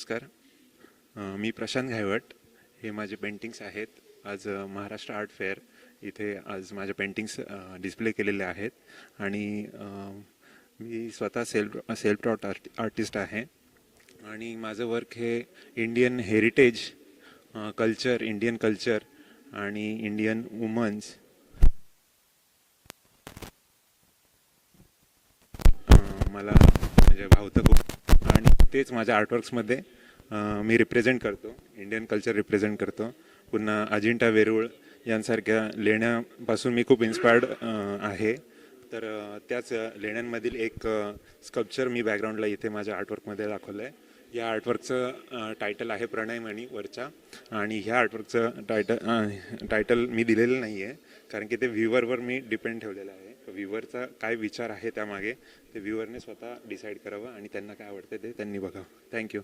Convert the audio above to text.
नमस्कार. मी प्रशांत घायवट. हे माझे पेंटिंग्स आहेत. आज महाराष्ट्र आर्ट फेअर इथे आज माझे पेंटिंग्स डिस्प्ले केलेले आहेत आणि मी स्वतः सेल्फ टॉट आर्टिस्ट आहे आणि माझं वर्क हे Indian heritage culture, Indian culture आणि इंडियन वुमन्स मला म्हणजे भावतं खूप आणि तेच माझ्या आर्टवर्क्समध्ये मी रिप्रेझेंट करतो. इंडियन कल्चर रिप्रेझेंट करतो. पुन्हा अजिंठा वेरूळ यांसारख्या लेण्यांपासून मी खूप इन्स्पायर्ड आहे. तर त्याच लेण्यांमधील एक स्कल्पचर मी बॅकग्राऊंडला इथे माझ्या आर्टवर्कमध्ये दाखवलं आहे. या आर्टवर्कचं टायटल आहे प्रणयमणी वरचा आणि ह्या आर्टवर्कचं टायटल मी दिलेलं नाही आहे कारण की ते व्ह्यूवरवर मी डिपेंड ठेवलेलं आहे. व्ह्यूवरचा काय विचार आहे त्यामागे ते व्ह्यूवरने स्वतः डिसाईड करावं आणि त्यांना काय आवडतं ते त्यांनी बघावं. थँक्यू.